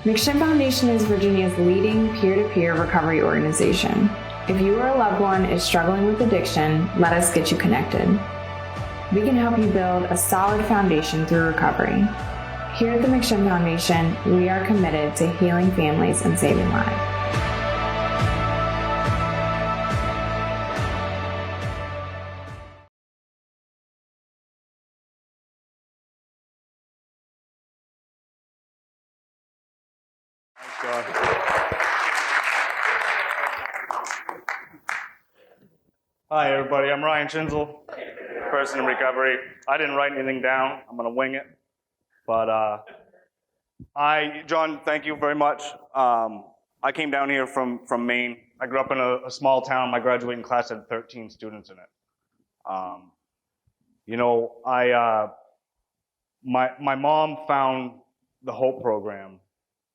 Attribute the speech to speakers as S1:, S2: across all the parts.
S1: McShin Foundation is Virginia's leading peer-to-peer recovery organization. If you or a loved one is struggling with addiction, let us get you connected. We can help you build a solid foundation through recovery. Here at the McShin Foundation, we are committed to healing families and saving lives.
S2: Hi everybody, I'm Ryan Schinzel, person in recovery. I didn't write anything down, I'm gonna wing it. But John, thank you very much. I came down here from Maine. I grew up in a small town. My graduating class had 13 students in it. My mom found the HOPE program,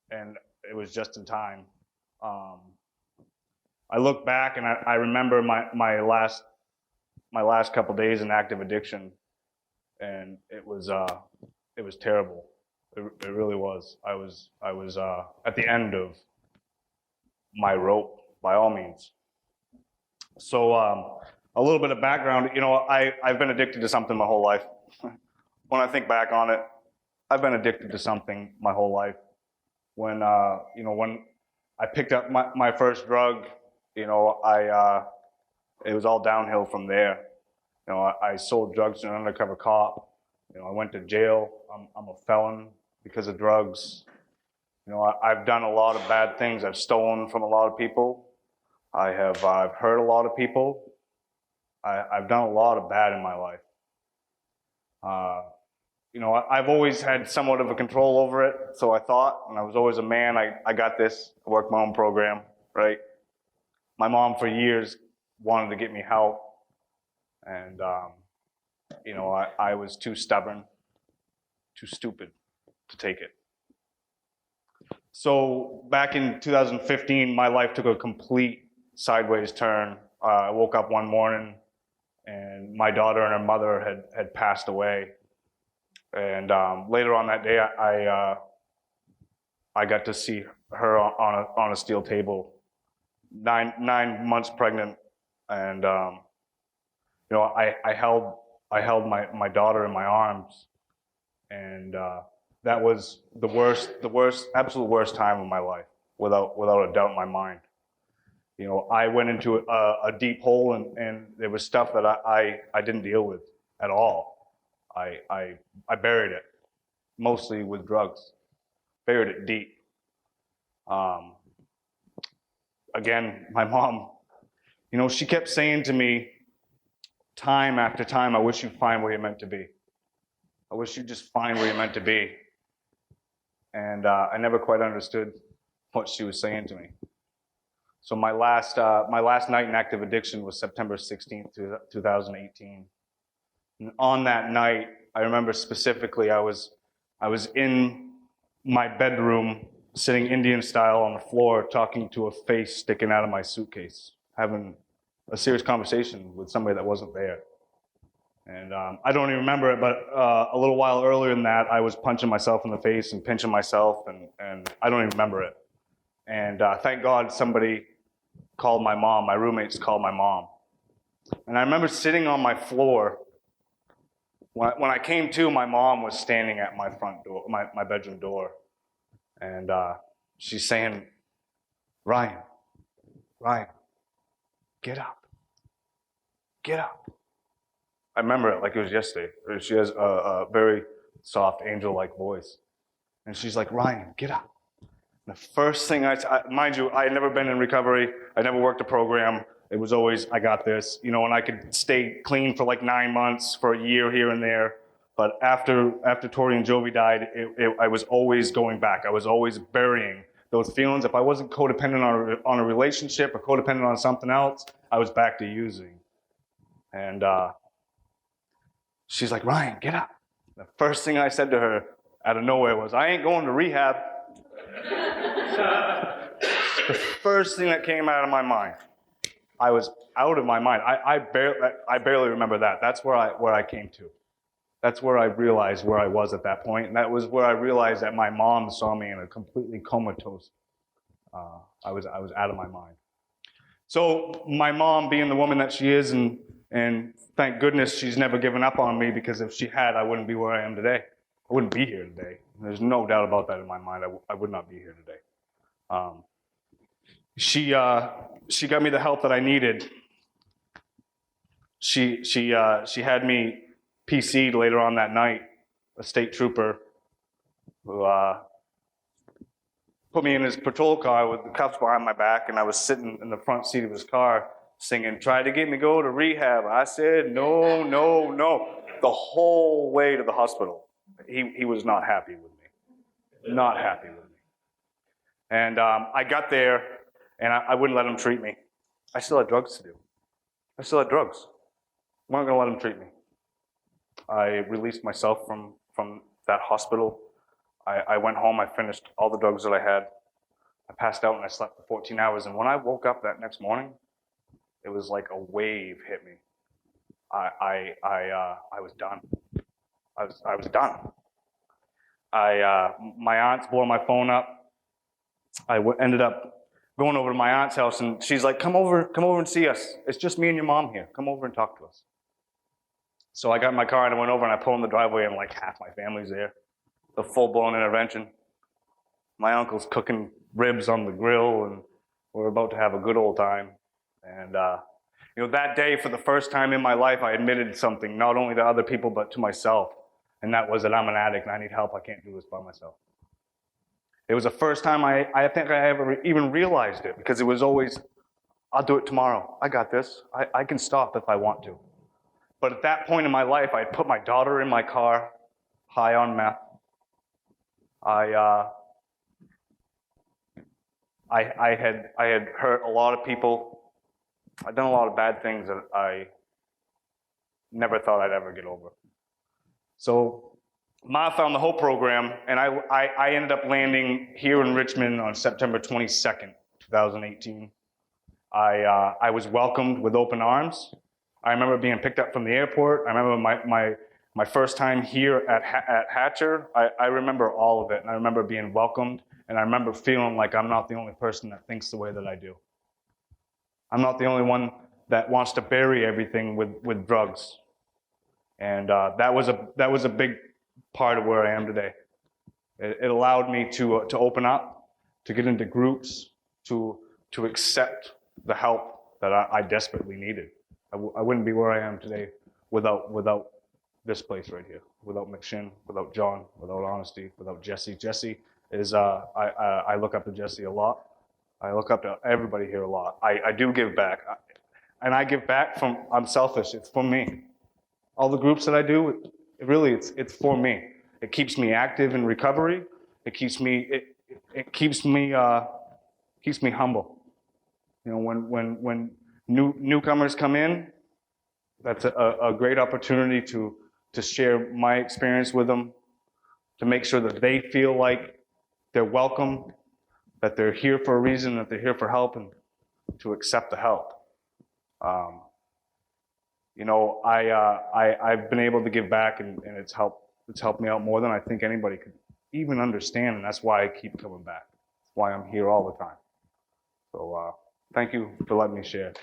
S2: and it was just in time. I look back and I remember my last couple days in active addiction, and it was terrible. It really was. I was at the end of my rope, by all means. So a little bit of background. I've been addicted to something my whole life. When I think back on it, I've been addicted to something my whole life. When I picked up my first drug, it was all downhill from there. I sold drugs to an undercover cop. I went to jail. I'm a felon because of drugs. I've done a lot of bad things. I've stolen from a lot of people. I've hurt a lot of people. I've done a lot of bad in my life. I've always had somewhat of a control over it, so I thought, and I was always a man. I got this. I worked my own program, right? My mom for years wanted to get me help, and I was too stubborn, too stupid to take it. So back in 2015, my life took a complete sideways turn. I woke up one morning, and my daughter and her mother had passed away. And later on that day, I got to see her on a steel table. 9 months pregnant, and I held my daughter in my arms, and that was the absolute worst time of my life, without a doubt in my mind. I went into a deep hole, and there was stuff that I didn't deal with at all. I buried it, mostly with drugs, buried it deep. Again, my mom, she kept saying to me time after time, I wish you'd find where you're meant to be. I wish you'd just find where you're meant to be. And I never quite understood what she was saying to me. So my last night in active addiction was September 16th, 2018. And on that night, I remember specifically, I was in my bedroom, sitting Indian style on the floor, talking to a face sticking out of my suitcase, having a serious conversation with somebody that wasn't there. And I don't even remember it, but a little while earlier than that, I was punching myself in the face and pinching myself, and I don't even remember it. And thank God somebody called my mom. My roommates called my mom. And I remember sitting on my floor. When I came to, my mom was standing at my front door, my bedroom door. And she's saying, Ryan, get up. I remember it like it was yesterday. She has a very soft, angel-like voice. And she's like, Ryan, get up. And the first thing mind you, I had never been in recovery. I never worked a program. It was always, I got this. And I could stay clean for like 9 months, for a year here and there. But after Tori and Jovi died, I was always going back. I was always burying those feelings. If I wasn't codependent on a relationship or codependent on something else, I was back to using. And she's like, Ryan, get up. The first thing I said to her out of nowhere was, I ain't going to rehab. The first thing that came out of my mind. I was out of my mind. I barely remember that. That's where I came to. That's where I realized where I was at that point, and that was where I realized that my mom saw me in a completely comatose. I was out of my mind. So my mom, being the woman that she is, and thank goodness she's never given up on me, because if she had, I wouldn't be where I am today. I wouldn't be here today. There's no doubt about that in my mind. I would not be here today. She got me the help that I needed. She had me PC'd later on that night. A state trooper who put me in his patrol car with the cuffs behind my back, and I was sitting in the front seat of his car singing, "Try to get me go to rehab." I said, "No, no, no." The whole way to the hospital. He was not happy with me. Not happy with me. And I got there, and I wouldn't let him treat me. I still had drugs to do. I still had drugs. I'm not going to let him treat me. I released myself from that hospital. I went home. I finished all the drugs that I had. I passed out and I slept for 14 hours. And when I woke up that next morning, it was like a wave hit me. I was done. I was done. My aunt's blowing my phone up. I ended up going over to my aunt's house, and she's like, come over and see us. It's just me and your mom here. Come over and talk to us. So I got in my car and I went over and I pulled in the driveway, and like half my family's there. The full-blown intervention. My uncle's cooking ribs on the grill, and we're about to have a good old time. And that day, for the first time in my life, I admitted something, not only to other people, but to myself. And that was that I'm an addict and I need help. I can't do this by myself. It was the first time I think I ever even realized it, because it was always, I'll do it tomorrow. I got this. I can stop if I want to. But at that point in my life, I put my daughter in my car, high on meth. I had hurt a lot of people. I'd done a lot of bad things that I never thought I'd ever get over. So Ma found the Hope program, and I ended up landing here in Richmond on September 22nd, 2018. I was welcomed with open arms. I remember being picked up from the airport. I remember my first time here at Hatcher. I remember all of it, and I remember being welcomed, and I remember feeling like I'm not the only person that thinks the way that I do. I'm not the only one that wants to bury everything with drugs. And that was a big part of where I am today. It allowed me to open up, to get into groups, to accept the help that I desperately needed. I wouldn't be where I am today without this place right here, without McShin, without John, without Honesty, without Jesse. Jesse is, I look up to Jesse a lot. I look up to everybody here a lot. I do give back. And I give back I'm selfish, it's for me. All the groups that I do, it's for me. It keeps me active in recovery. It keeps me humble. When newcomers come in, that's a great opportunity to share my experience with them, to make sure that they feel like they're welcome, that they're here for a reason, that they're here for help, and to accept the help. I've been able to give back, and it's helped me out more than I think anybody could even understand, and that's why I keep coming back. That's why I'm here all the time. So thank you for letting me share.